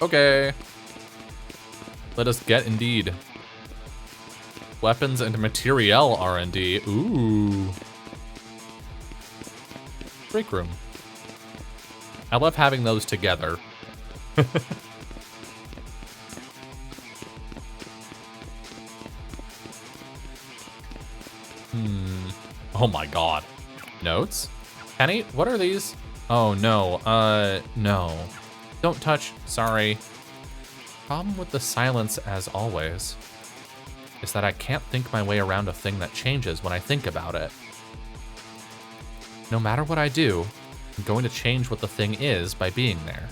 Okay. Let us get indeed. Weapons and materiel R&D. Ooh. Break room. I love having those together. Oh my god. Notes? Penny, what are these? Oh no, no. Don't touch, sorry. Problem with the silence, as always, is that I can't think my way around a thing that changes when I think about it. No matter what I do, I'm going to change what the thing is by being there.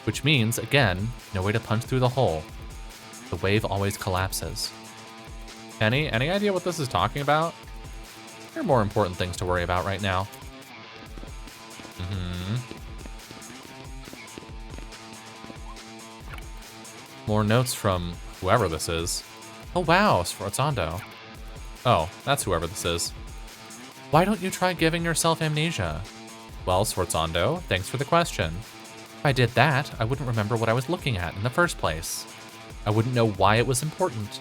Which means, again, no way to punch through the hole. The wave always collapses. Penny, any idea what this is talking about? There are more important things to worry about right now. More notes from whoever this is. Oh wow, Sforzando. Oh, that's whoever this is. Why don't you try giving yourself amnesia? Well, Sforzando, thanks for the question. If I did that, I wouldn't remember what I was looking at in the first place. I wouldn't know why it was important.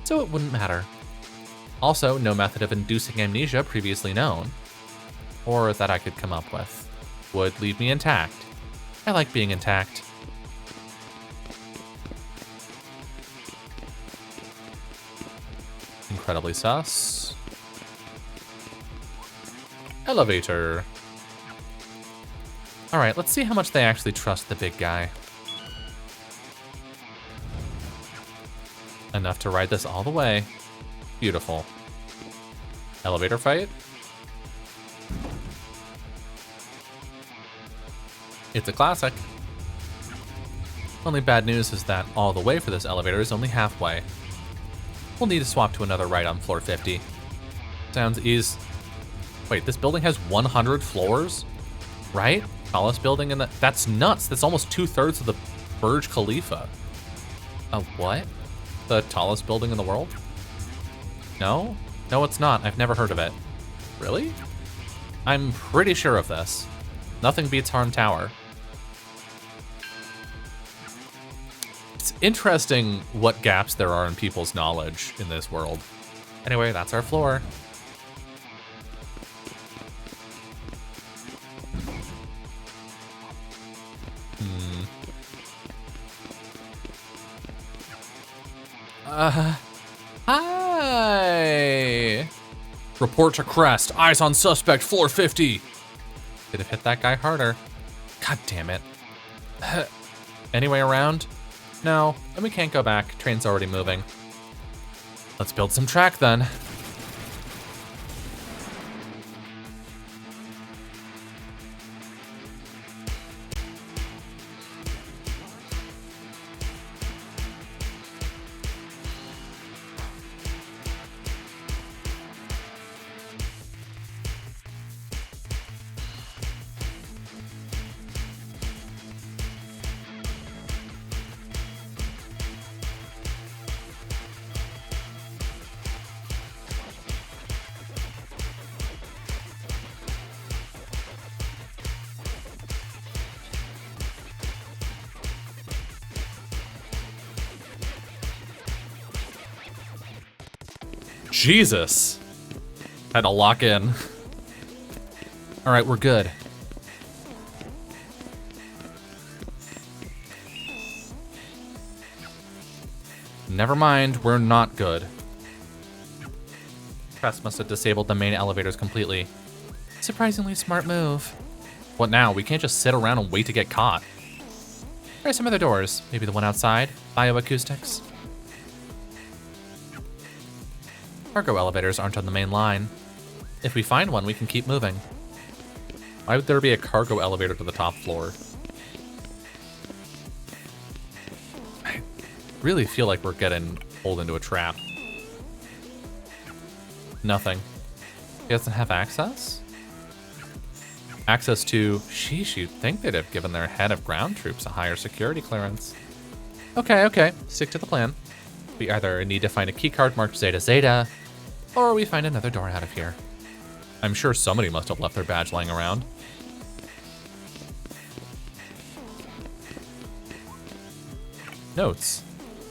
So it wouldn't matter. Also, no method of inducing amnesia previously known, or that I could come up with, would leave me intact. I like being intact. Incredibly sus. Elevator. All right, let's see how much they actually trust the big guy. Enough to ride this all the way. Beautiful. Elevator fight? It's a classic. Only bad news is that all the way for this elevator is only halfway. We'll need to swap to another ride on floor 50. Sounds easy. Wait, this building has 100 floors? Right? Tallest building in the... That's nuts. That's almost 2/3 of the Burj Khalifa. A what? The tallest building in the world? No? No, it's not. I've never heard of it. Really? I'm pretty sure of this. Nothing beats Harm Tower. It's interesting what gaps there are in people's knowledge in this world. Anyway, that's our floor. Hi! Report to Crest. Eyes on suspect, floor 50. Could have hit that guy harder. God damn it. Any way around? No, and we can't go back. Train's already moving. Let's build some track then. Jesus. Had to lock in. All right, we're good. Never mind, we're not good. Crest must have disabled the main elevators completely. Surprisingly smart move. What now? We can't just sit around and wait to get caught. Try some other doors. Maybe the one outside. Bioacoustics. Cargo elevators aren't on the main line. If we find one, we can keep moving. Why would there be a cargo elevator to the top floor? I really feel like we're getting pulled into a trap. Nothing. He doesn't have access? Access to... Sheesh, you'd think they'd have given their head of ground troops a higher security clearance. Okay. Stick to the plan. We either need to find a keycard marked Zeta Zeta, or we find another door out of here. I'm sure somebody must have left their badge lying around. Notes.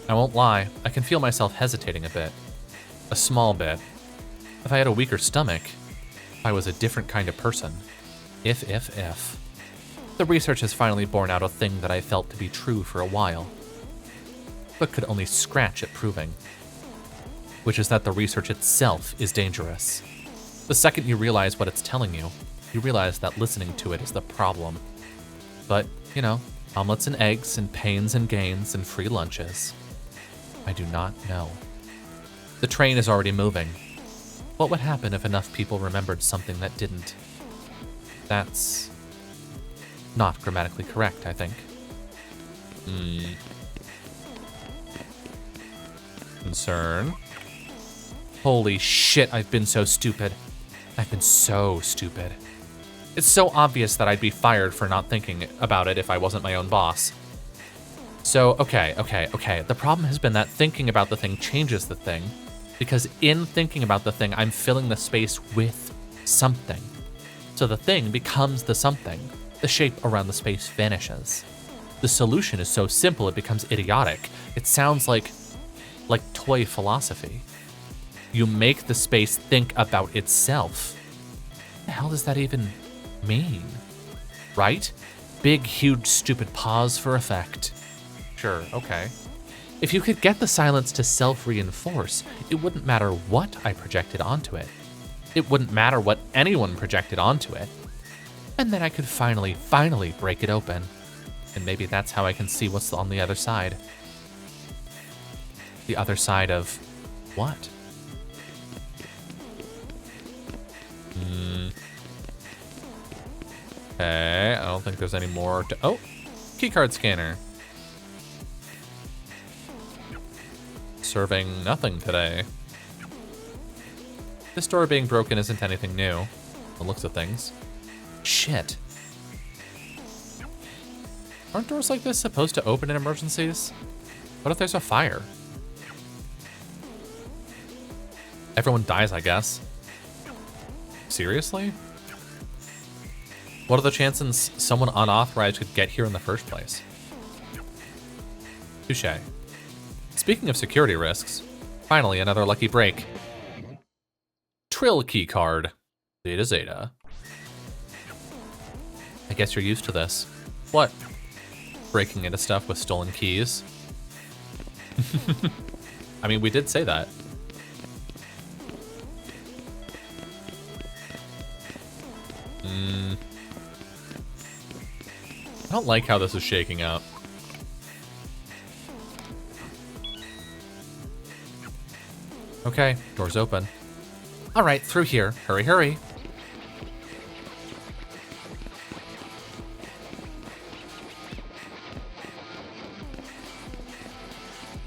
I won't lie, I can feel myself hesitating a bit. A small bit. If I had a weaker stomach, if I was a different kind of person. If. The research has finally borne out a thing that I felt to be true for a while, but could only scratch at proving. Which is that the research itself is dangerous. The second you realize what it's telling you, you realize that listening to it is the problem. But, you know, omelets and eggs and pains and gains and free lunches. I do not know. The train is already moving. What would happen if enough people remembered something that didn't? That's not grammatically correct, I think. Concern. Holy shit, I've been so stupid. I've been so stupid. It's so obvious that I'd be fired for not thinking about it if I wasn't my own boss. So, okay. The problem has been that thinking about the thing changes the thing, because in thinking about the thing, I'm filling the space with something. So the thing becomes the something. The shape around the space vanishes. The solution is so simple it becomes idiotic. It sounds like toy philosophy. You make the space think about itself. What the hell does that even mean? Right? Big, huge, stupid pause for effect. Sure, okay. If you could get the silence to self-reinforce, it wouldn't matter what I projected onto it. It wouldn't matter what anyone projected onto it. And then I could finally break it open. And maybe that's how I can see what's on the other side. The other side of what? Okay, I don't think there's any more to... Oh, keycard scanner. Serving nothing today. This door being broken isn't anything new, the looks of things. Shit. Aren't doors like this supposed to open in emergencies? What if there's a fire? Everyone dies, I guess. Seriously? What are the chances someone unauthorized could get here in the first place? Touché. Speaking of security risks, finally another lucky break. Trill key card. Zeta. I guess you're used to this. What? Breaking into stuff with stolen keys? I mean, we did say that. I don't like how this is shaking out. Okay, door's open. All right, through here. Hurry.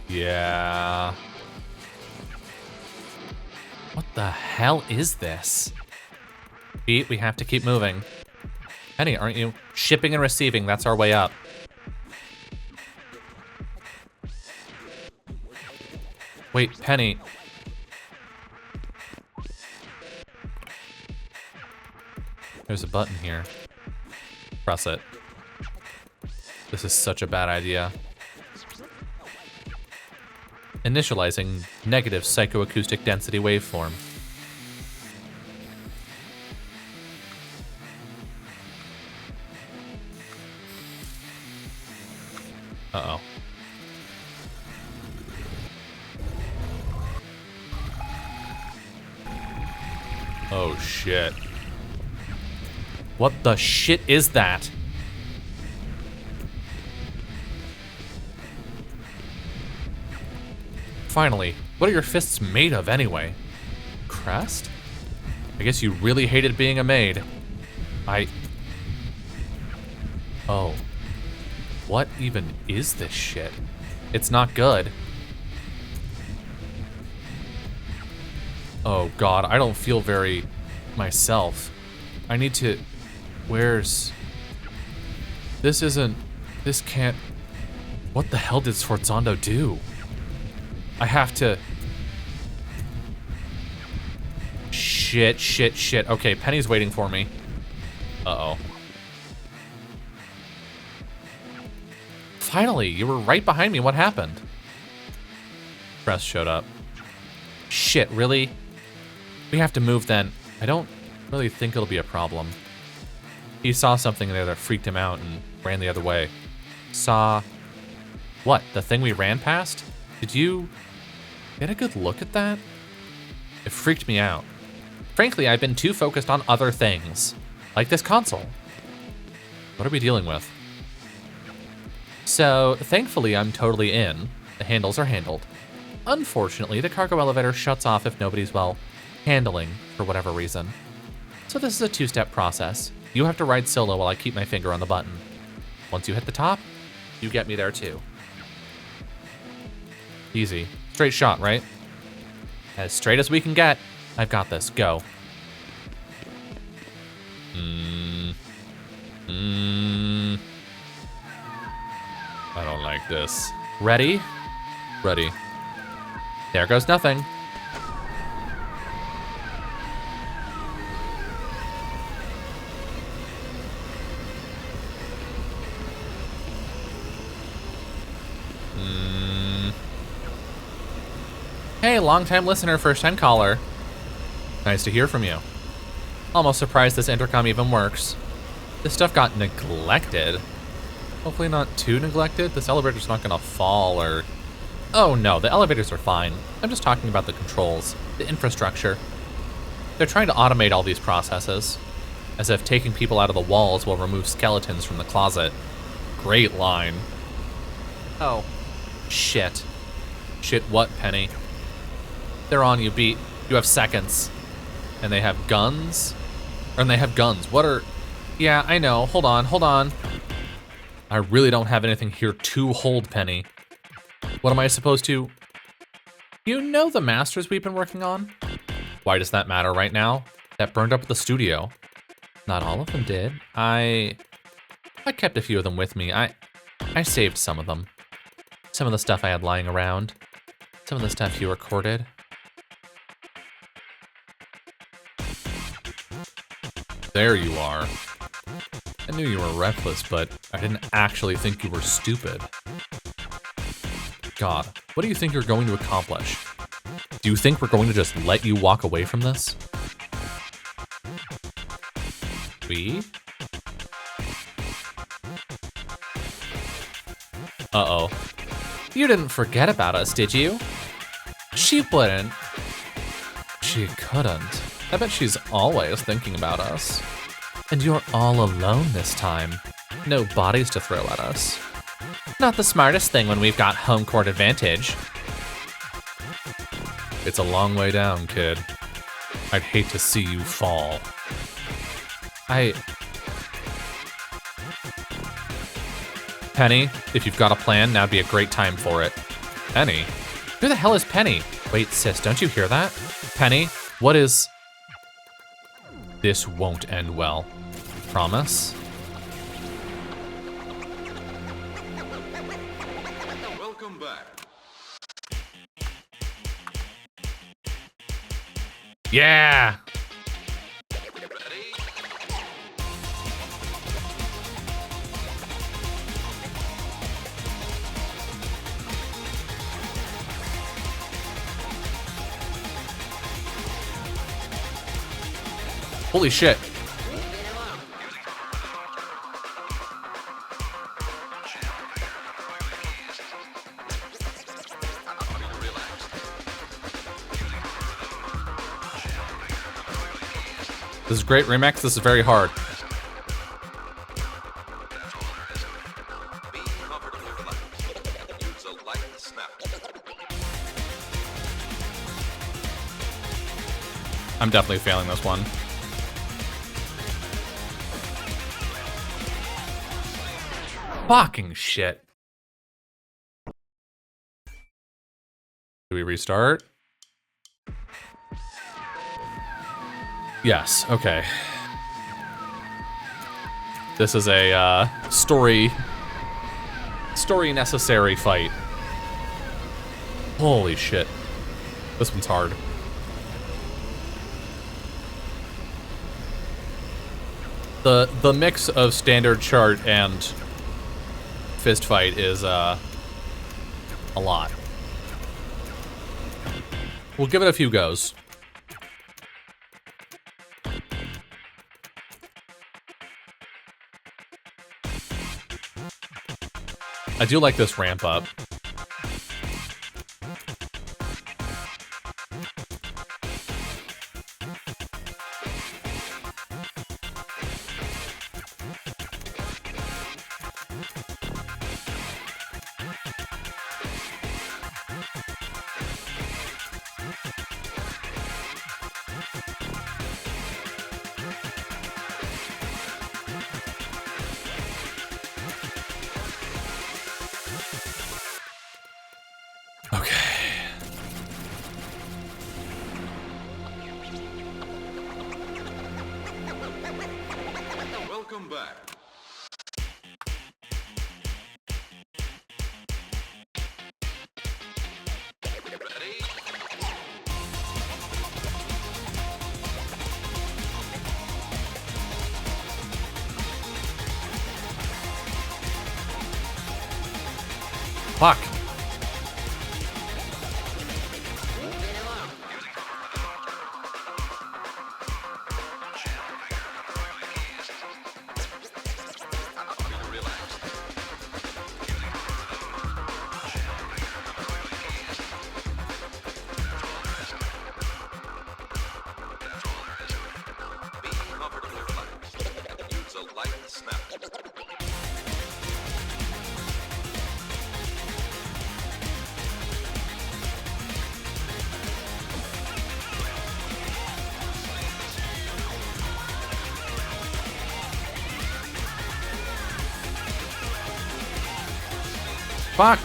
Yeah. What the hell is this? Pete, we have to keep moving. Penny, aren't you? Shipping and receiving, that's our way up. Wait, Penny. There's a button here. Press it. This is such a bad idea. Initializing negative psychoacoustic density waveform. Uh-oh. Oh, shit. What the shit is that? Finally, what are your fists made of anyway? Crest? I guess you really hated being a maid. Oh. What even is this shit? It's not good. Oh god, I don't feel very myself. I need to... Where's... This can't... What the hell did Sforzando do? I have to... Shit. Okay, Penny's waiting for me. Uh-oh. Finally, you were right behind me. What happened? Press showed up. Shit, really? We have to move then. I don't really think it'll be a problem. He saw something there that freaked him out and ran the other way. Saw... What? The thing we ran past? Did you get a good look at that? It freaked me out. Frankly, I've been too focused on other things. Like this console. What are we dealing with? So, thankfully, I'm totally in. The handles are handled. Unfortunately, the cargo elevator shuts off if nobody's, well, handling for whatever reason. So this is a two-step process. You have to ride solo while I keep my finger on the button. Once you hit the top, you get me there too. Easy. Straight shot, right? As straight as we can get. I've got this. Go. I don't like this. Ready? Ready. There goes nothing. Hey, long-time listener, first-time caller. Nice to hear from you. Almost surprised this intercom even works. This stuff got neglected. Hopefully not too neglected. This elevator's not gonna fall or... Oh no, the elevators are fine. I'm just talking about the controls, the infrastructure. They're trying to automate all these processes, as if taking people out of the walls will remove skeletons from the closet. Great line. Oh, shit. Shit what, Penny? They're on you, Beat. You have seconds. And they have guns? And they have guns. What are... Yeah, I know. Hold on, hold on. I really don't have anything here to hold, Penny. What am I supposed to... You know the masters we've been working on? Why does that matter right now? That burned up the studio. Not all of them did. I kept a few of them with me. I saved some of them. Some of the stuff I had lying around. Some of the stuff you recorded. There you are. I knew you were reckless, but I didn't actually think you were stupid. God, what do you think you're going to accomplish? Do you think we're going to just let you walk away from this? We? Uh-oh. You didn't forget about us, did you? She wouldn't. She couldn't. I bet she's always thinking about us. And you're all alone this time. No bodies to throw at us. Not the smartest thing when we've got home court advantage. It's a long way down, kid. I'd hate to see you fall. Penny, if you've got a plan, now'd be a great time for it. Penny? Who the hell is Penny? Wait, sis, don't you hear that? Penny, what is... This won't end well. Promise? Welcome back. Yeah! Holy shit. This is great remix. This is very hard. I'm definitely failing this one. Fucking shit. Do we restart? Yes, okay. This is a story necessary fight. Holy shit. This one's hard. The mix of standard chart and fist fight is a lot. We'll give it a few goes. I do like this ramp up. Welcome back. Ready? Fuck. Fuck.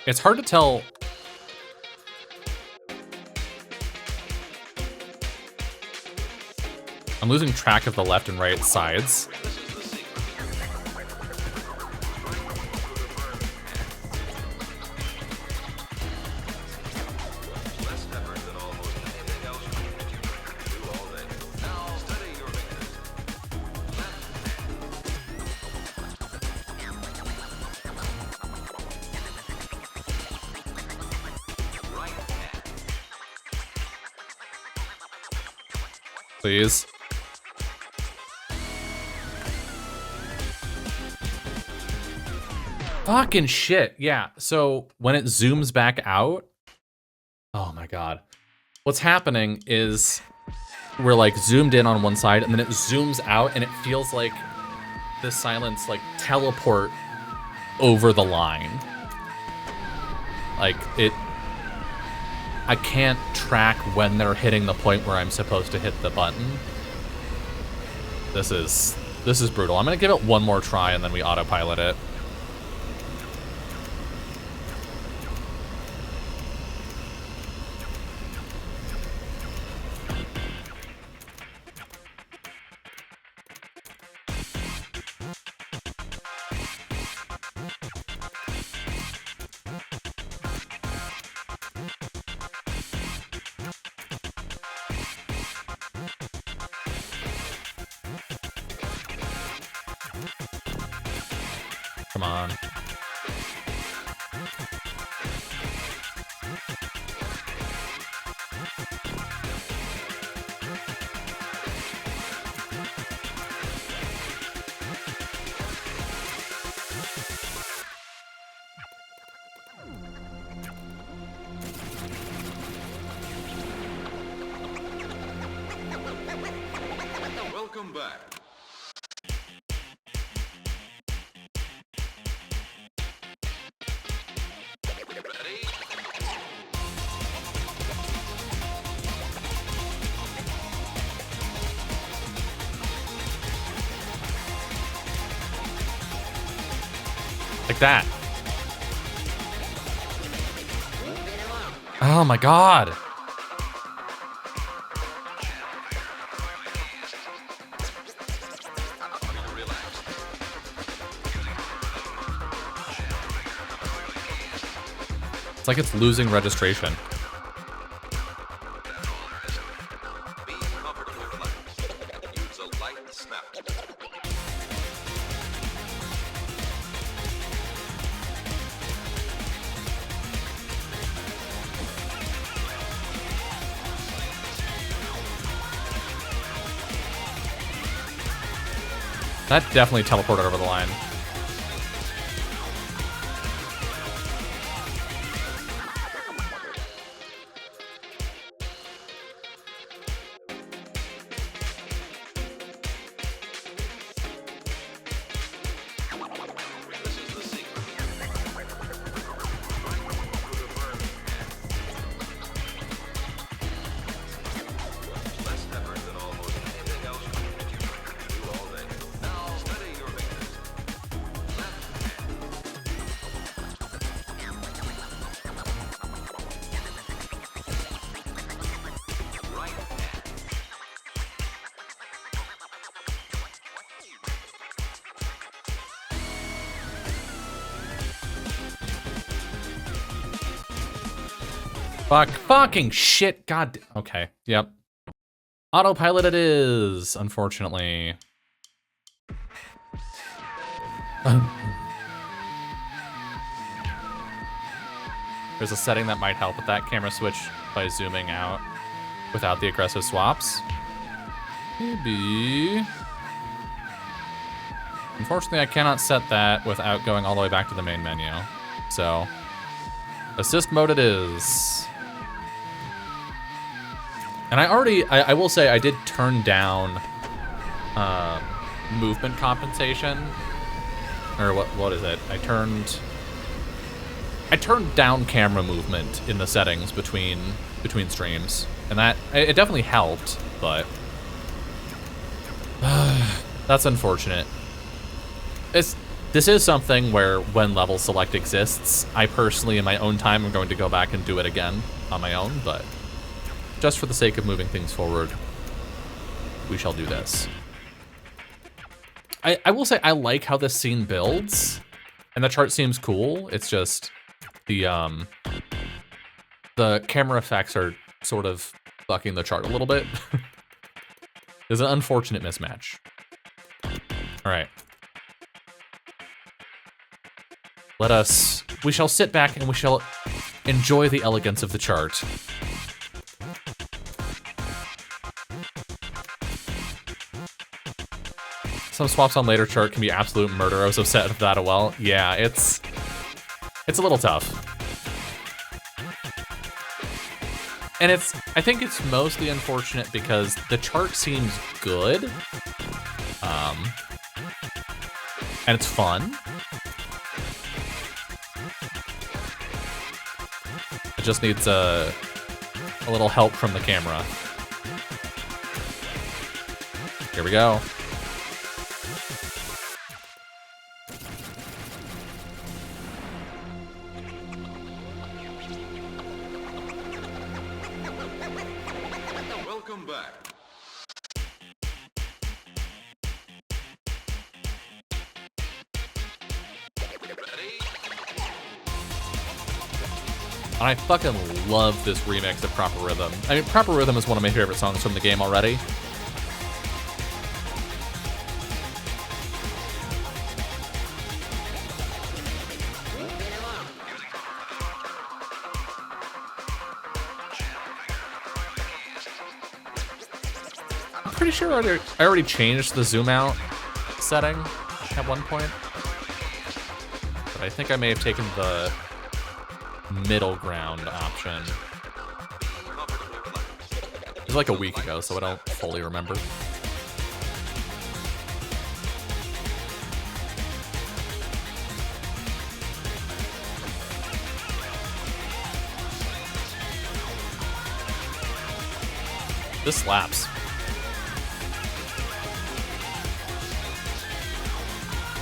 It's hard to tell. I'm losing track of the left and right sides. Please. Fucking shit. Yeah. So when it zooms back out, oh my God. What's happening is we're like zoomed in on one side and then it zooms out and it feels like the silence like teleport over the line. Like I can't track when they're hitting the point where I'm supposed to hit the button. This is brutal. I'm gonna give it one more try and then we autopilot it. Come on. Welcome back. Ready? Like that. Oh my God. It's like it's losing registration. Be comfortably relaxed. Use a light snap. That definitely teleported over the line. Fucking shit, god. Okay, yep. Autopilot it is, unfortunately. There's a setting that might help with that camera switch by zooming out without the aggressive swaps. Maybe. Unfortunately, I cannot set that without going all the way back to the main menu. So, assist mode it is. And I will say I did turn down movement compensation. Or what is it? I turned down camera movement in the settings between streams. And that, it definitely helped, but that's unfortunate. This is something where when level select exists, I personally in my own time am going to go back and do it again on my own, but just for the sake of moving things forward, we shall do this. I will say I like how this scene builds, and the chart seems cool. It's just the camera effects are sort of fucking the chart a little bit. There's an unfortunate mismatch. All right. We shall sit back and we shall enjoy the elegance of the chart. Some swaps on later chart can be absolute murder. I was upset with that as well. Yeah, it's a little tough. And I think it's mostly unfortunate because the chart seems good. And it's fun. It just needs a little help from the camera. Here we go. Welcome back. And I fucking love this remix of Proper Rhythm. I mean, Proper Rhythm is one of my favorite songs from the game already. I'm pretty sure I already changed the zoom out setting at one point. But I think I may have taken the middle ground option. It was like a week ago, so I don't fully remember. This slaps.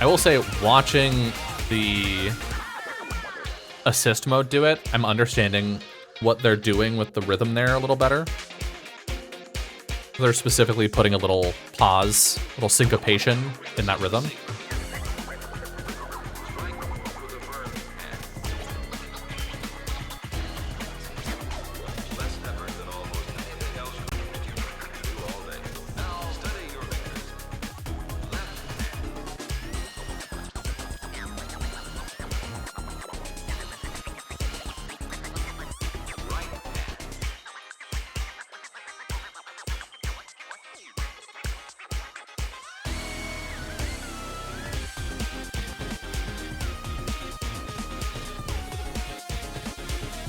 I will say, watching the assist mode do it, I'm understanding what they're doing with the rhythm there a little better. They're specifically putting a little pause, a little syncopation in that rhythm.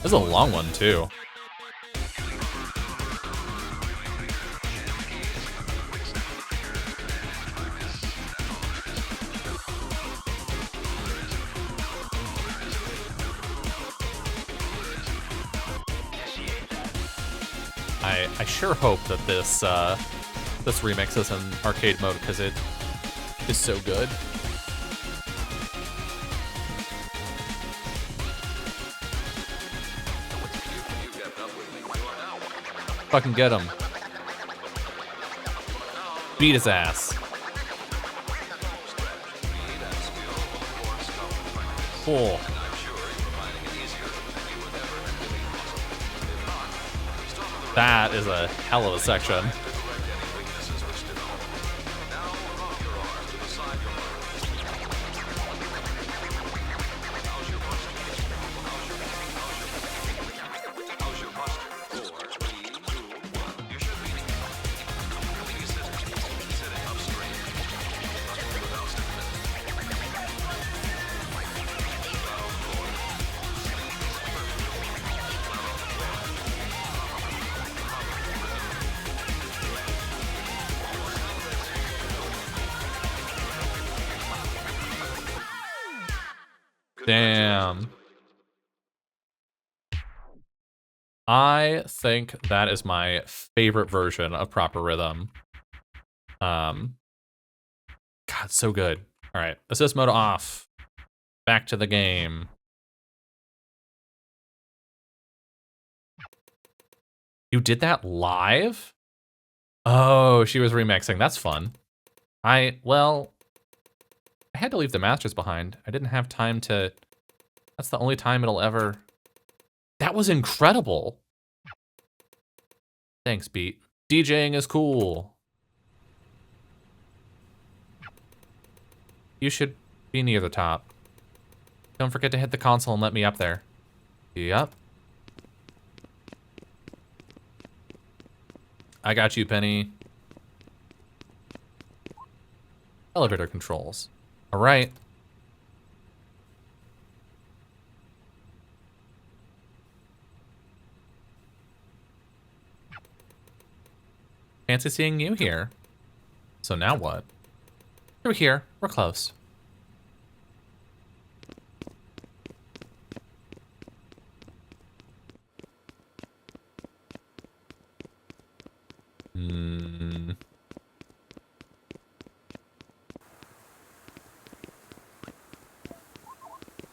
This is a long one, too. I sure hope that this this remix is in arcade mode because it is so good. Fucking get him. Beat his ass. Cool. That is a hell of a section. Damn. I think that is my favorite version of Proper Rhythm. God, so good. All right, assist mode off. Back to the game. You did that live? Oh, she was remixing. That's fun. Well, I had to leave the masters behind. I didn't have time to... That's the only time it'll ever... That was incredible. Thanks, Beat. DJing is cool. You should be near the top. Don't forget to hit the console and let me up there. Yup. I got you, Penny. Elevator controls. All right. Fancy seeing you here. So now what? You're here. We're close.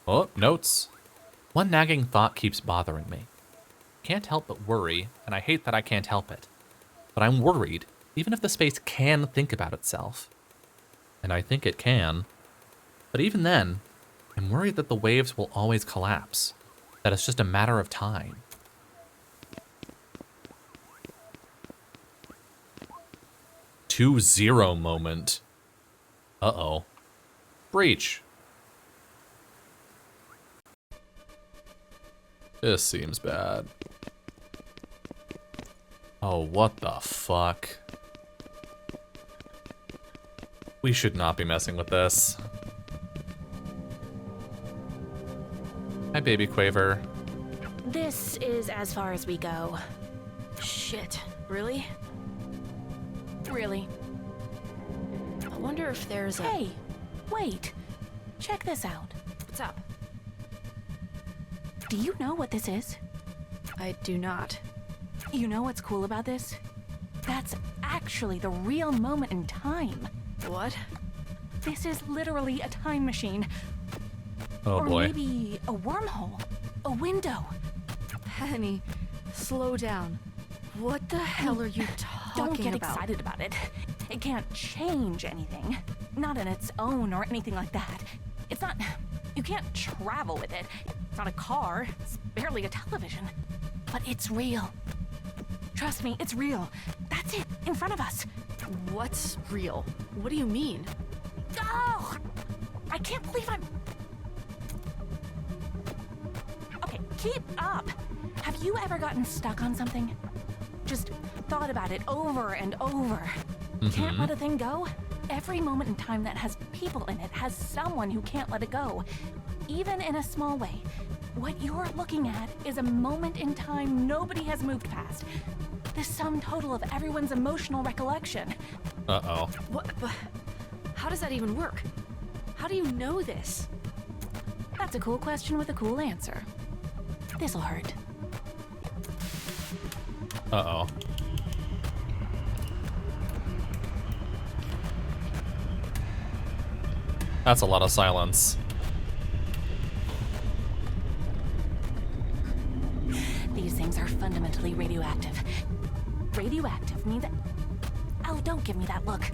Oh, notes. One nagging thought keeps bothering me. Can't help but worry, and I hate that I can't help it. But I'm worried, even if the space can think about itself. And I think it can. But even then, I'm worried that the waves will always collapse. That it's just a matter of time. Two zero moment. Uh-oh. Breach. This seems bad. Oh, what the fuck? We should not be messing with this. Hi, Baby Quaver. This is as far as we go. Shit, really? Really? I wonder if there's a... Hey, wait. Check this out. What's up? Do you know what this is? I do not. You know what's cool about this? That's actually the real moment in time. What? This is literally a time machine. Oh boy. Or maybe a wormhole. A window. Penny, slow down. What the hell are you talking about? Don't get excited about it. It can't change anything. Not on its own or anything like that. It's not... You can't travel with it. It's not a car. It's barely a television. But it's real. Trust me, it's real. That's it, in front of us. What's real? What do you mean? Oh! I can't believe I'm... Okay, keep up. Have you ever gotten stuck on something? Just thought about it over and over. Can't let a thing go? Every moment in time that has people in it has someone who can't let it go. Even in a small way. What you're looking at is a moment in time nobody has moved past. The sum total of everyone's emotional recollection. Uh-oh. What? How does that even work? How do you know this? That's a cool question with a cool answer. This'll hurt. Uh-oh. That's a lot of silence. These things are fundamentally radioactive. Radioactive means that... Oh, don't give me that look.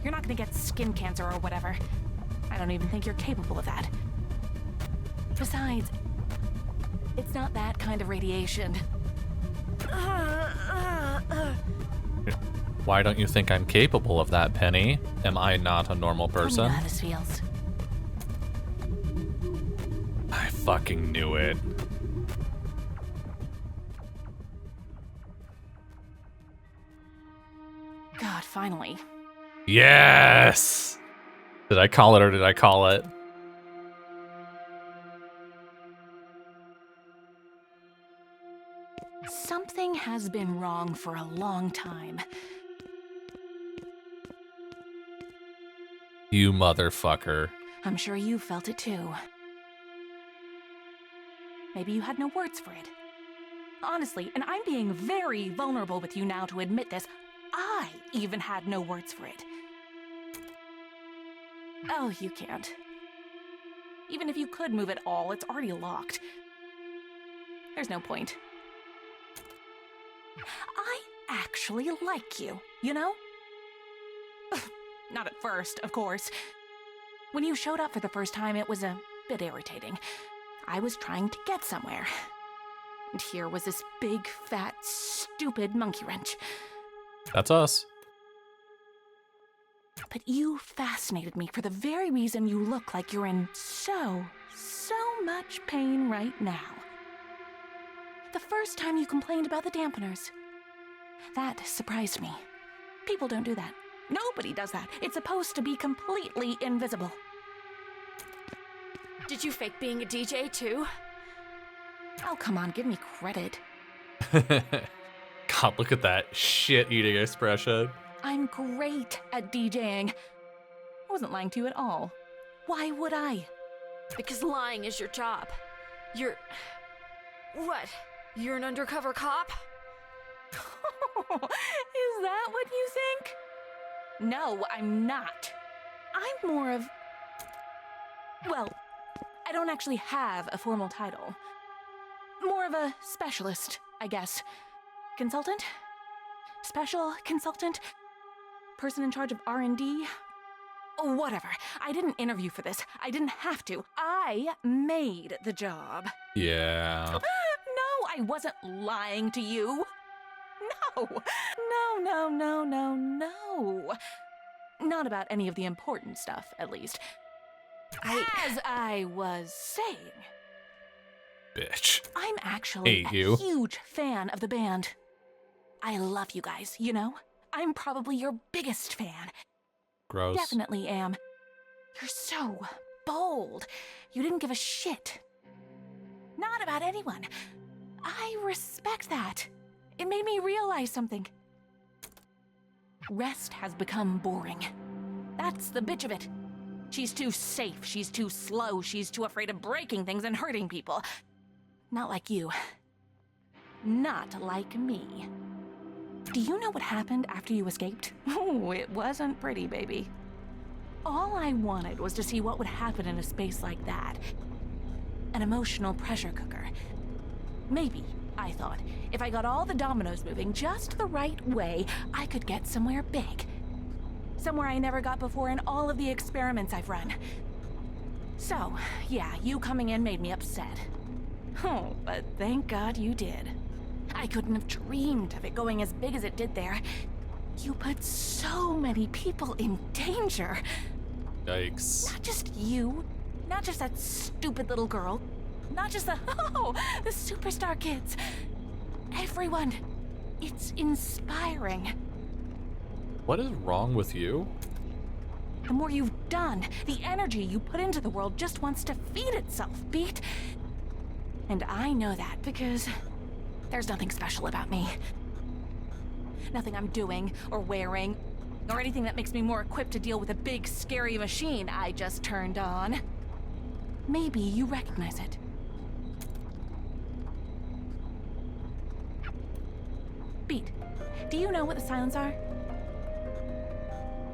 You're not gonna get skin cancer or whatever. I don't even think you're capable of that. Besides, it's not that kind of radiation. Why don't you think I'm capable of that, Penny? Am I not a normal You know person? how this feels. I fucking knew it. God, finally. Yes! Did I call it or did I call it? Something has been wrong for a long time. You motherfucker. I'm sure you felt it too. Maybe you had no words for it. Honestly, and I'm being very vulnerable with you now to admit this, I even had no words for it. Oh, you can't. Even if you could move it all, it's already locked. There's no point. I actually like you, you know? Not at first, of course. When you showed up for the first time, it was a bit irritating. I was trying to get somewhere. And here was this big, fat, stupid monkey wrench. That's us. But you fascinated me for the very reason you look like you're in so much pain right now. The first time you complained about the dampeners. That surprised me. People don't do that. Nobody does that. It's supposed to be completely invisible. Did you fake being a DJ too? Oh, come on, give me credit. God, look at that shit-eating expression. I'm great at DJing. I wasn't lying to you at all. Why would I? Because lying is your job. You're... What? You're an undercover cop? Is that what you think? No, I'm not. I'm more of... Well, I don't actually have a formal title. More of a specialist, I guess. Consultant? Special consultant? Person in charge of R&D? Oh, whatever. I didn't interview for this. I didn't have to. I made the job. Yeah. No, I wasn't lying to you. No. No. Not about any of the important stuff, at least. As I was saying, Bitch. I'm actually Hate a you. huge fan of the band. I love you guys, you know? I'm probably your biggest fan. Gross. Definitely am. You're so bold. You didn't give a shit. Not about anyone. I respect that. It made me realize something. Rest has become boring. That's the bitch of it. She's too safe, she's too slow, she's too afraid of breaking things and hurting people. Not like you. Not like me. Do you know what happened after you escaped? Oh, it wasn't pretty, baby. All I wanted was to see what would happen in a space like that. An emotional pressure cooker. Maybe, I thought, if I got all the dominoes moving just the right way, I could get somewhere big. Somewhere I never got before in all of the experiments I've run. So, yeah, you coming in made me upset. Oh, but thank God you did. I couldn't have dreamed of it going as big as it did there. You put so many people in danger. Yikes. Not just you, not just that stupid little girl, not just the superstar kids. Everyone. It's inspiring. What is wrong with you? The more you've done, the energy you put into the world just wants to feed itself, Beat. And I know that because there's nothing special about me. Nothing I'm doing or wearing or anything that makes me more equipped to deal with a big, scary machine I just turned on. Maybe you recognize it. Beat, do you know what the silents are?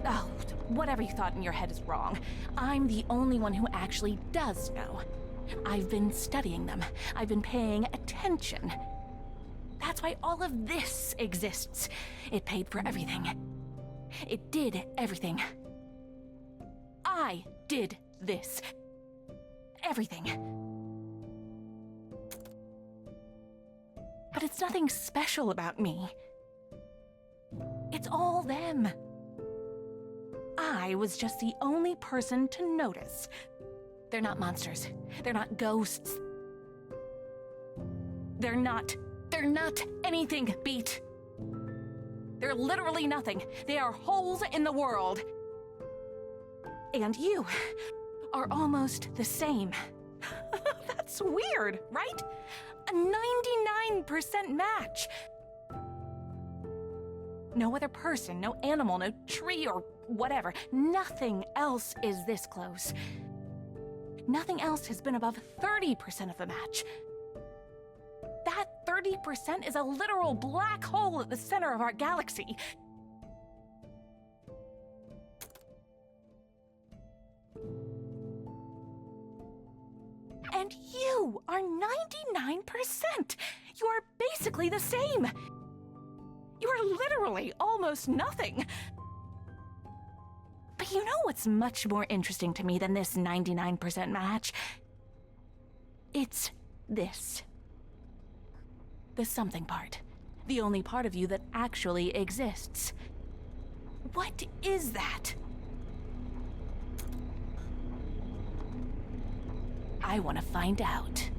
Oh, whatever you thought in your head is wrong. I'm the only one who actually does know. I've been studying them. I've been paying attention. That's why all of this exists. It paid for everything. It did everything. I did this. Everything. But it's nothing special about me. It's all them. I was just the only person to notice. They're not monsters. They're not ghosts. They're not anything, Beat. They're literally nothing. They are holes in the world. And you are almost the same. That's weird, right? A 99% match. No other person, no animal, no tree or whatever. Nothing else is this close. Nothing else has been above 30% of the match. That 30% is a literal black hole at the center of our galaxy. And you are 99%. You are basically the same. You are literally almost nothing. But you know what's much more interesting to me than this 99% match? It's this. The something part. The only part of you that actually exists. What is that? I want to find out.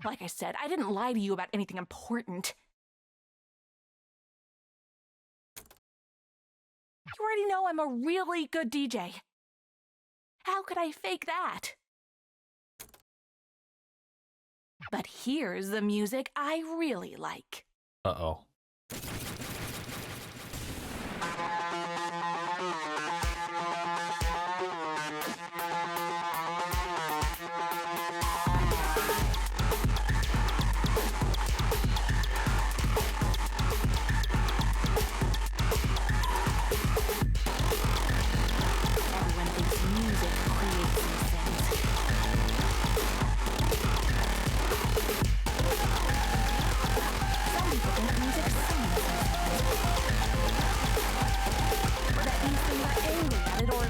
Like I said, I didn't lie to you about anything important. You already know I'm a really good DJ. How could I fake that? But here's the music I really like. Uh-oh. Everyone thinks music creates these things. Some people think music sings. Or that these things are angry at it or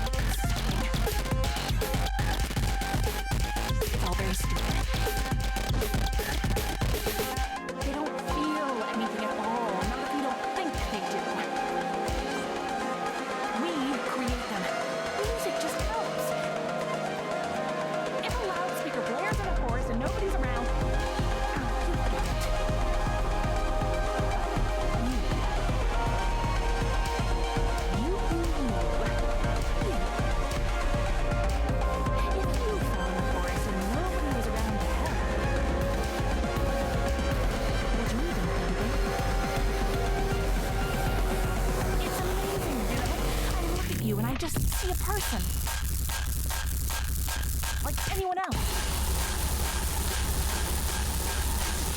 it's all very stupid. They don't feel anything at all, not if you don't think they do. We create them. Music just helps. If a loudspeaker blares in a forest and nobody's around, you get it. You. If you fell in a forest and nobody was around to help, would you even think it? It's amazing, you know? I look at you and I just see a person. Like anyone else.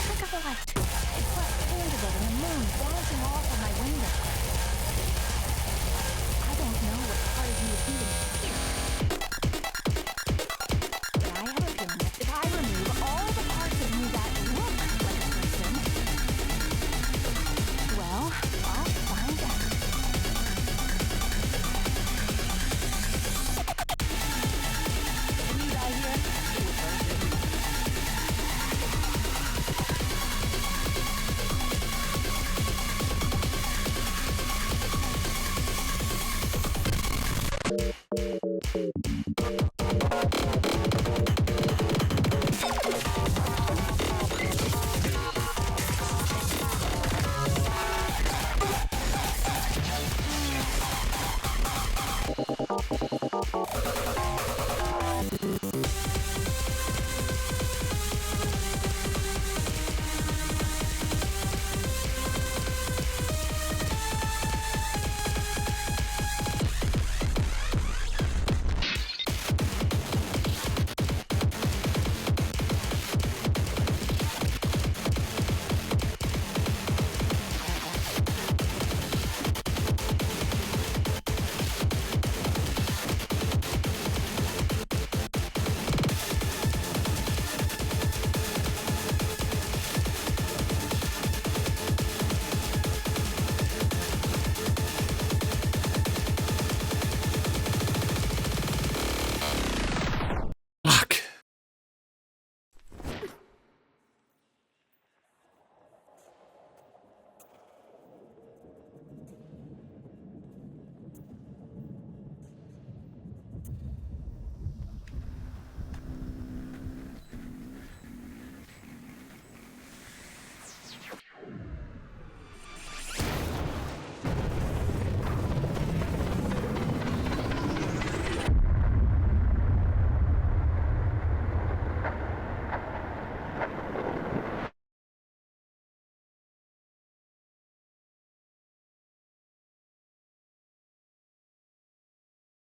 Think of the light. It's like candle and the moon bouncing off of my window. I don't know what part of you is even here. But I have a feeling that if I remove all the parts of you that look like a person, well, I'll find out. You guys here? It was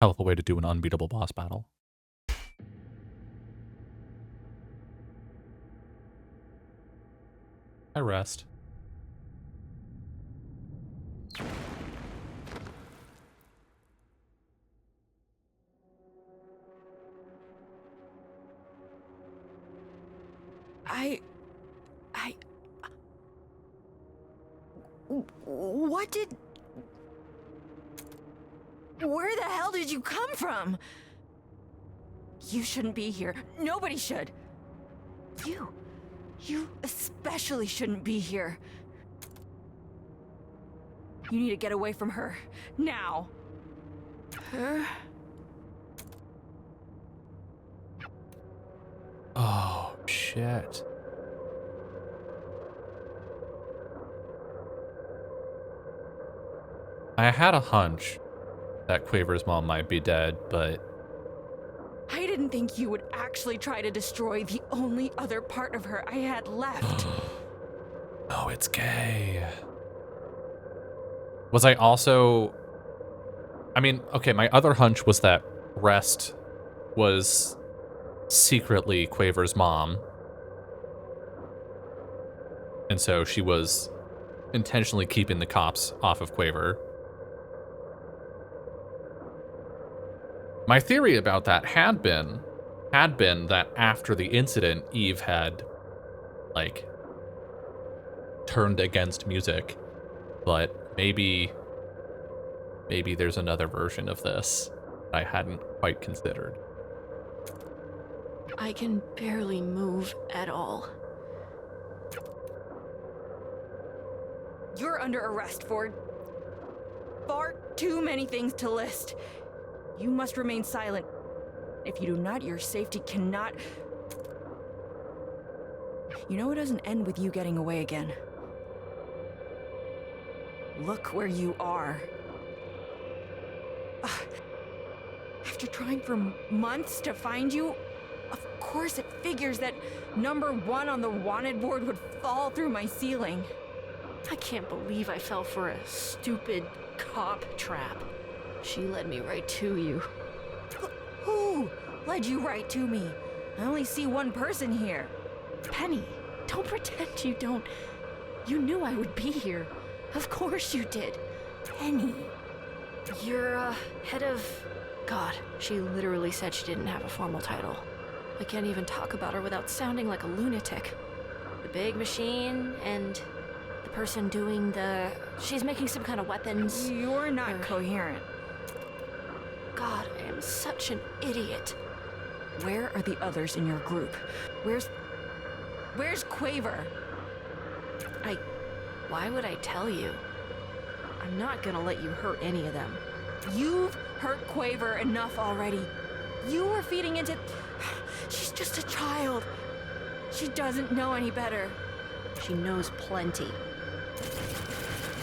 Hell of a way to do an unbeatable boss battle. I rest. What did... Where the hell did you come from? You shouldn't be here. Nobody should. You especially shouldn't be here. You need to get away from her. Now. Her? Oh, shit. I had a hunch that Quaver's mom might be dead, but... I didn't think you would actually try to destroy the only other part of her I had left. Oh, it's gay. Was I also... I mean, okay, my other hunch was that Rest was secretly Quaver's mom. And so she was intentionally keeping the cops off of Quaver. My theory about that had been that after the incident, Eve had, like, turned against music. But maybe there's another version of this I hadn't quite considered. I can barely move at all. You're under arrest for far too many things to list. You must remain silent. If you do not, your safety cannot... You know it doesn't end with you getting away again. Look where you are. After trying for months to find you, of course it figures that number 1 on the wanted board would fall through my ceiling. I can't believe I fell for a stupid cop trap. She led me right to you. Who led you right to me? I only see one person here. Penny, don't pretend you don't. You knew I would be here. Of course you did. Penny. You're, head of... God, she literally said she didn't have a formal title. I can't even talk about her without sounding like a lunatic. The big machine and the person doing the... She's making some kind of weapons. You're not coherent. God, I am such an idiot. Where are the others in your group? Where's Quaver? Why would I tell you? I'm not gonna let you hurt any of them. You've hurt Quaver enough already. You were feeding into... She's just a child. She doesn't know any better. She knows plenty.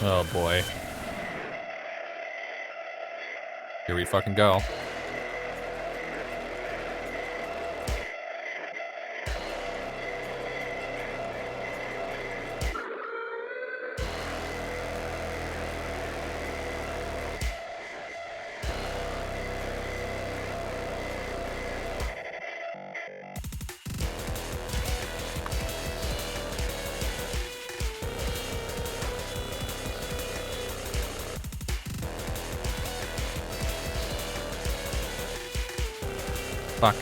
Oh boy. Here we fucking go. Fuck.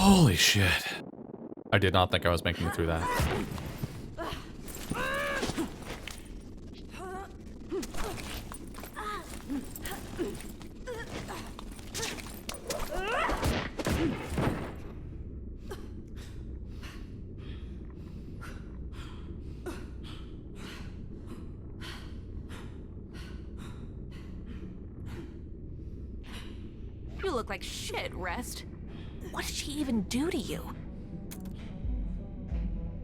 Holy shit. I did not think I was making it through that. You look like shit, Rest. What did she even do to you?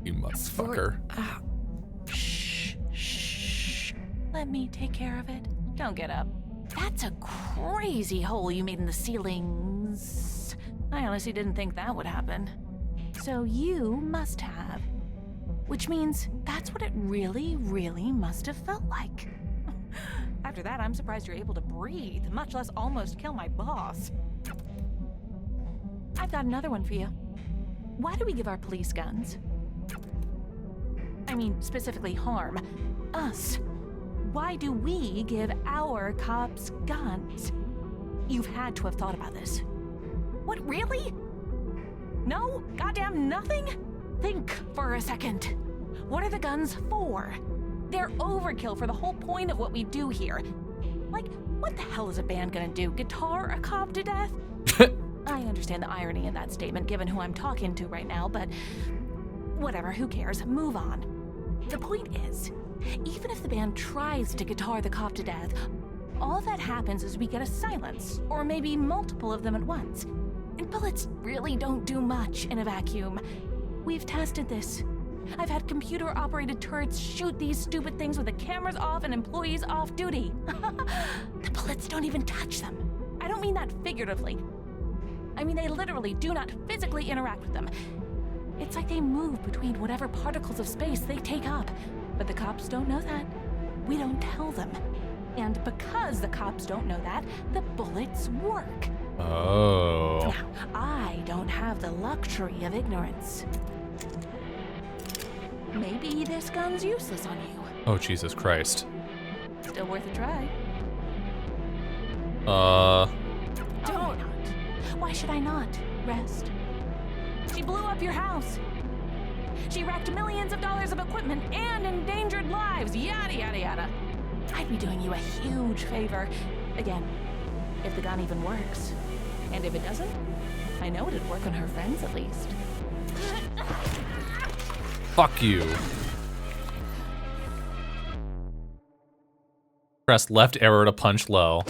You motherfucker. Shh, shh. Let me take care of it. Don't get up. That's a crazy hole you made in the ceilings. I honestly didn't think that would happen. So you must have. Which means that's what it really, really must have felt like. After that, I'm surprised you're able to breathe, much less almost kill my boss. I've got another one for you. Why do we give our police guns? I mean, specifically harm us. Why do we give our cops guns? You've had to have thought about this. What, really? No? Goddamn nothing? Think for a second. What are the guns for? They're overkill for the whole point of what we do here. Like, what the hell is a band gonna do? Guitar a cop to death? I understand the irony in that statement given who I'm talking to right now, but whatever, who cares? Move on. The point is, even if the band tries to guitar the cop to death, all that happens is we get a silence, or maybe multiple of them at once. And bullets really don't do much in a vacuum. We've tested this. I've had computer-operated turrets shoot these stupid things with the cameras off and employees off duty. The bullets don't even touch them. I don't mean that figuratively. I mean they literally do not physically interact with them. It's like they move between whatever particles of space they take up. But the cops don't know that. We don't tell them. And because the cops don't know that, the bullets work. Oh. Now, I don't have the luxury of ignorance. Maybe this gun's useless on you. Oh, Jesus Christ. Still worth a try. Uh. Don't. Why should I not? Rest. She blew up your house. She wrecked millions of dollars of equipment and endangered lives. Yada, yada, yada. I'd be doing you a huge favor. Again, if the gun even works. And if it doesn't, I know it'd work on her friends at least. Fuck you. Press left arrow to punch low.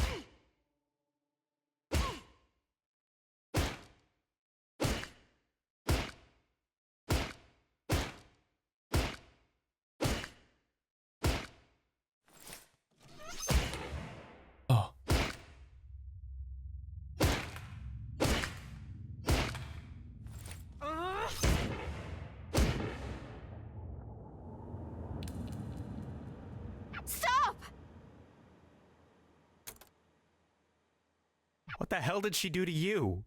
Oh. Stop! What the hell did she do to you?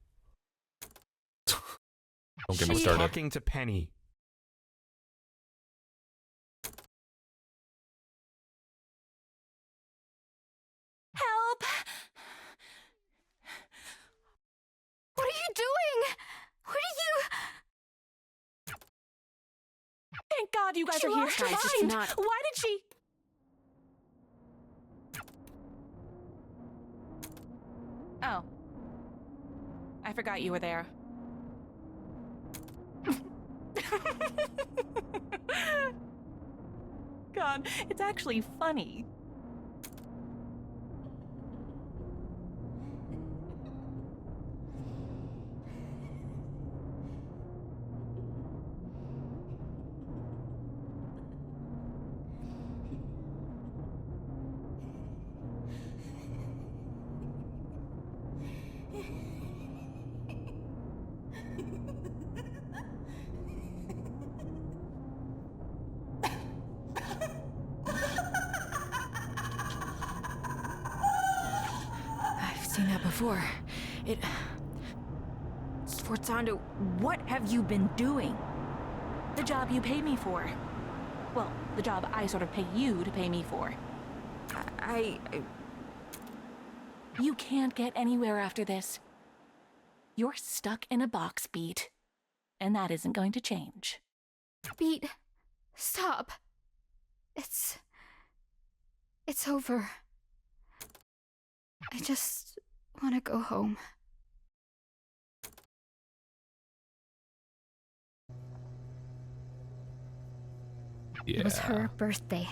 Don't get me She's started. talking to Penny. Help! What are you doing? What are you? Thank God you guys She are here. lost her Find. mind. Not- Why did she? Oh. I forgot you were there. God, it's actually funny. I've seen that before. Sforzando, what have you been doing? The job you paid me for. Well, the job I sort of pay you to pay me for. You can't get anywhere after this. You're stuck in a box, Beat. and that isn't going to change. Beat, stop. It's over. I just want to go home. Yeah. It was her birthday.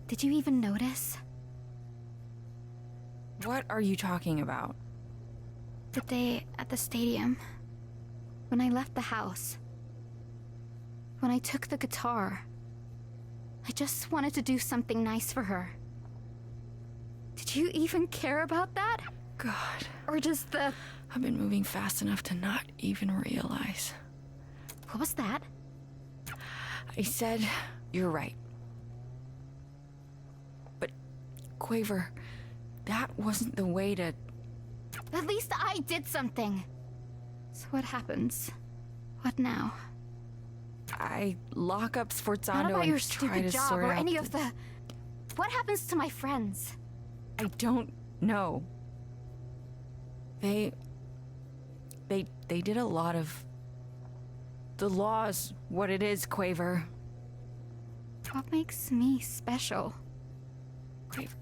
Did you even notice? What are you talking about? The day at the stadium. When I left the house. When I took the guitar. I just wanted to do something nice for her. Did you even care about that? God, Or just the... I've been moving fast enough to not even realize. What was that? I said, you're right. But, Quaver, that wasn't the way to... At least I did something. So what happens? What now? I lock up Not Sforzando about and your try stupid to job sort or out any of the... What happens to my friends? I don't know. They did a lot of... The law's what it is, Quaver. What makes me special? Quaver,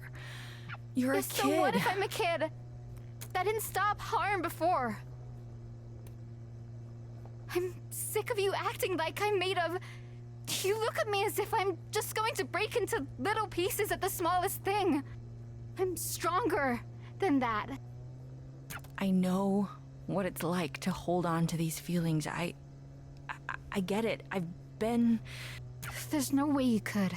you're a Yes, kid. so what if I'm a kid? That didn't stop harm before. I'm sick of you acting like I'm made of... You look at me as if I'm just going to break into little pieces at the smallest thing. I'm stronger than that. I know what it's like to hold on to these feelings. I get it. I've been... There's no way you could.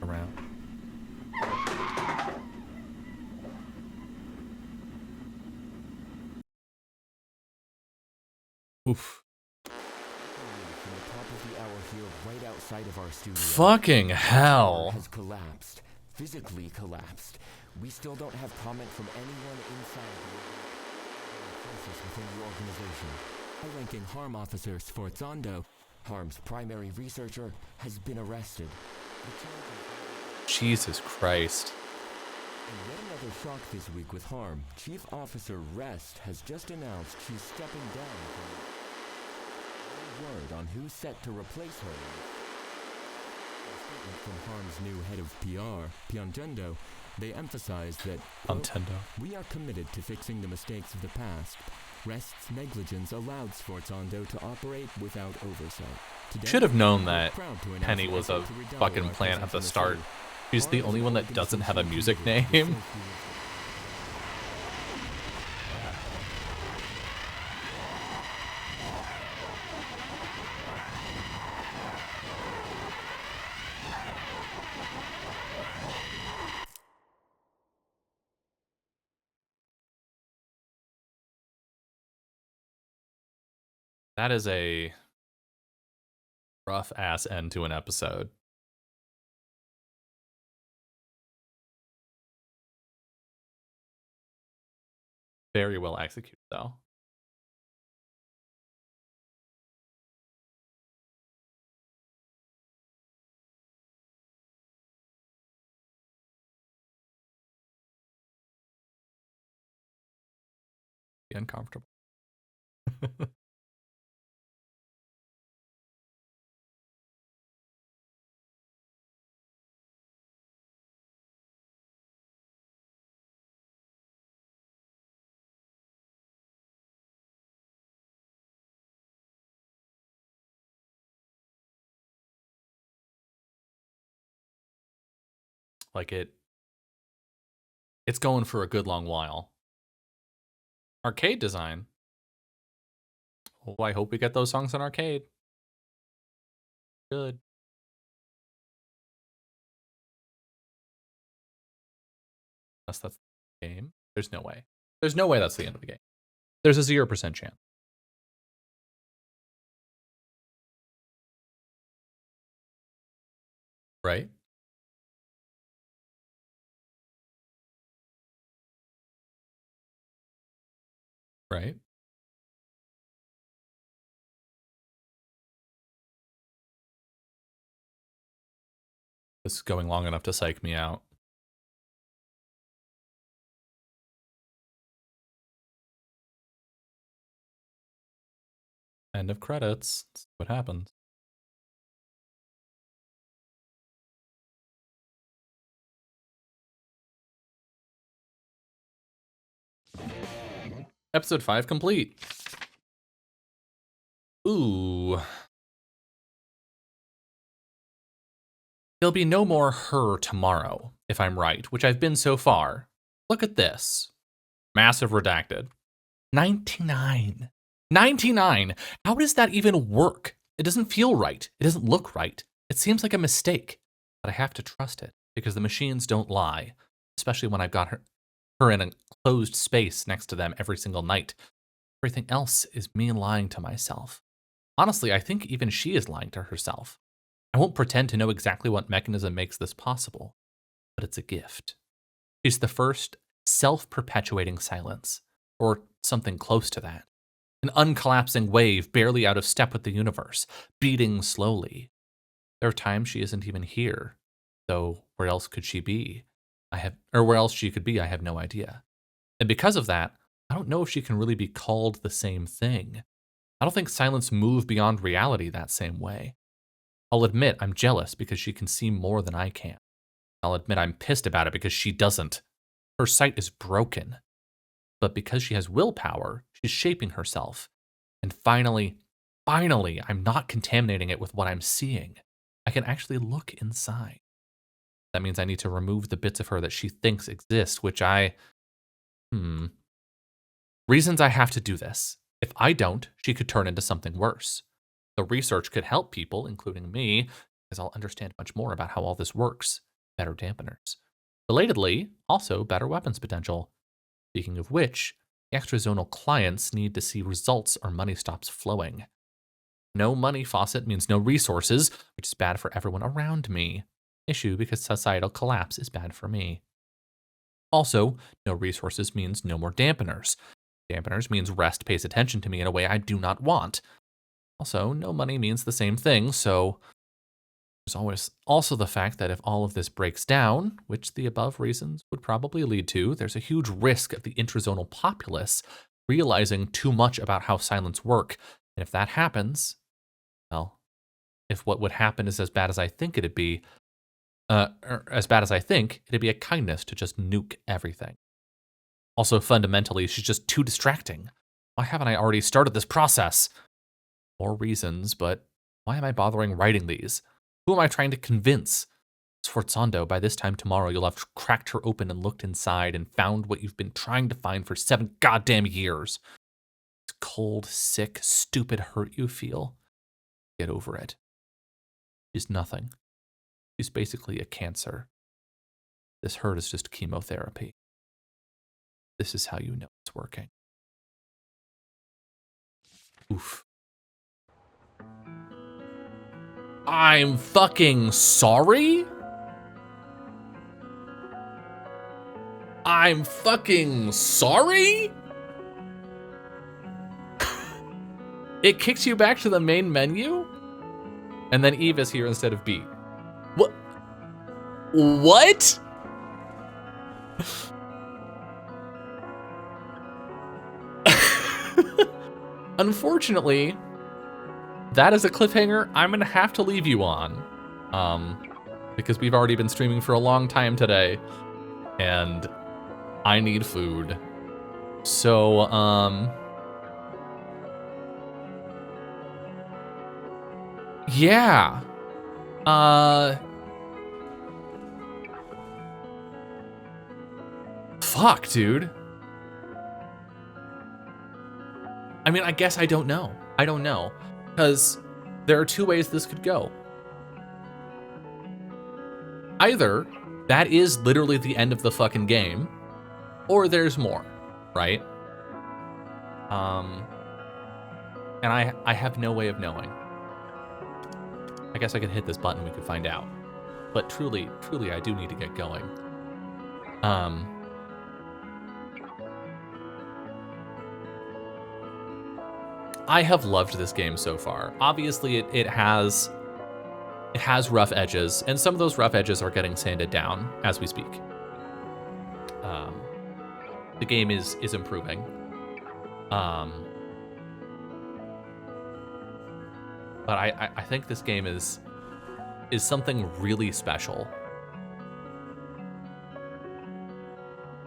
Around. Oof. From the top of the hour here, right outside of our studio. Fucking hell. Has collapsed. Physically collapsed. We still don't have comment from anyone inside the process within the organization. High-ranking harm officer Sforzando, Harm's primary researcher, has been arrested. Jesus Christ. And yet another shock this week with Harm. Chief Officer Rest has just announced she's stepping down from... No word on who's set to replace her. A statement from Harm's new head of PR, Piangendo, they emphasize that, quote, Nintendo. we are committed to fixing the mistakes of the past. Rest's negligence allowed Sforzando to operate without oversight. Today, Should have known we're that proud to announce Penny the was a effort to redouble fucking our plant at presence the in start. city. She's the Harm only is one that working doesn't have a social music media with name. safety. That is a rough ass end to an episode. Very well executed, though. Be uncomfortable. Like it's going for a good long while. Arcade design. Oh, I hope we get those songs on arcade. Good. Unless that's the game. There's no way. There's no way that's the end of the game. There's a 0% chance. Right? Right? This is going long enough to psych me out. End of credits. That's what happens. Episode 5 complete. Ooh. There'll be no more her tomorrow, if I'm right, which I've been so far. Look at this. Massive redacted. 99. 99! How does that even work? It doesn't feel right. It doesn't look right. It seems like a mistake. But I have to trust it, because the machines don't lie. Especially when I've got her in a closed space next to them every single night. Everything else is me lying to myself. Honestly, I think even she is lying to herself. I won't pretend to know exactly what mechanism makes this possible, but it's a gift. She's the first self-perpetuating silence, or something close to that. An uncollapsing wave barely out of step with the universe, beating slowly. There are times she isn't even here, though where else could she be? Where else she could be, I have no idea. And because of that, I don't know if she can really be called the same thing. I don't think silence moves beyond reality that same way. I'll admit I'm jealous because she can see more than I can. I'll admit I'm pissed about it because she doesn't. Her sight is broken. But because she has willpower, she's shaping herself. And finally, I'm not contaminating it with what I'm seeing. I can actually look inside. That means I need to remove the bits of her that she thinks exist, which Reasons I have to do this. If I don't, she could turn into something worse. The research could help people, including me, because I'll understand much more about how all this works. Better dampeners. Relatedly, also better weapons potential. Speaking of which, the extrazonal clients need to see results or money stops flowing. No money faucet means no resources, which is bad for everyone around me. Issue because societal collapse is bad for me. Also, no resources means no more dampeners. Dampeners means rest pays attention to me in a way I do not want. Also, no money means the same thing, so there's always also the fact that if all of this breaks down, which the above reasons would probably lead to, there's a huge risk of the intrazonal populace realizing too much about how silence work. And if that happens, well, if what would happen is as bad as I think it'd be, it'd be a kindness to just nuke everything. Also, fundamentally, she's just too distracting. Why haven't I already started this process? More reasons, but why am I bothering writing these? Who am I trying to convince? Sforzando, by this time tomorrow, you'll have cracked her open and looked inside and found what you've been trying to find for 7 goddamn years. This cold, sick, stupid hurt you feel. Get over it. She's nothing. She's basically a cancer. This hurt is just chemotherapy. This is how you know it's working. Oof. I'm fucking sorry? I'm fucking sorry? It kicks you back to the main menu? And then Eve is here instead of B. What? What? Unfortunately, that is a cliffhanger I'm gonna have to leave you on. Because we've already been streaming for a long time today, and I need food. So, yeah. Fuck, dude. I mean, I guess I don't know. I don't know. Because there are 2 ways this could go. Either that is literally the end of the fucking game, or there's more, right? And I have no way of knowing. I guess I could hit this button, we could find out. But truly, I do need to get going. I have loved this game so far. Obviously, it has rough edges, and some of those rough edges are getting sanded down as we speak. The game is improving. But I think this game is something really special.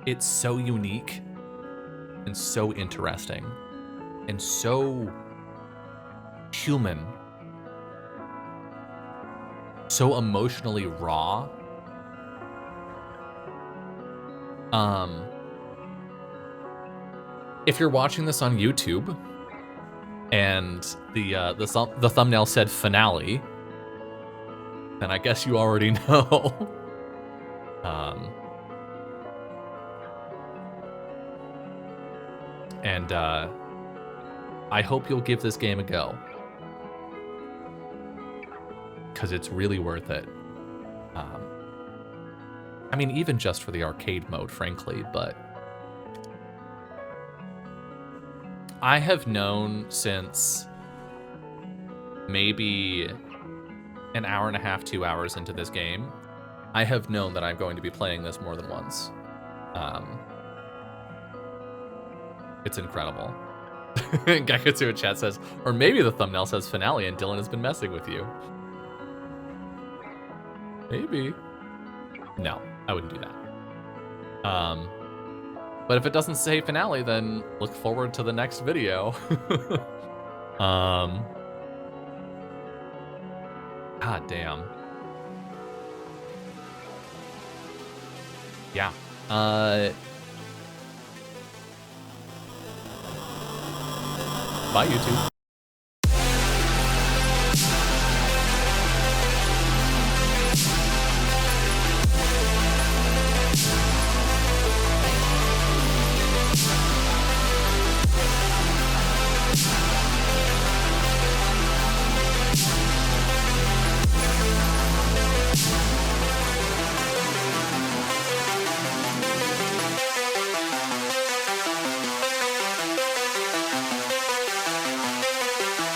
It's so unique and so interesting and so human, so emotionally raw. If you're watching this on YouTube and the thumbnail said finale, then I guess you already know. And I hope you'll give this game a go, because it's really worth it. I mean, even just for the arcade mode, frankly, but I have known since maybe an hour and a half, 2 hours into this game, I have known that I'm going to be playing this more than once. It's incredible. Gekatsu in chat says, or maybe the thumbnail says finale and Dylan has been messing with you. Maybe. No, I wouldn't do that. But if it doesn't say finale, then look forward to the next video. God damn. Yeah. Bye, YouTube.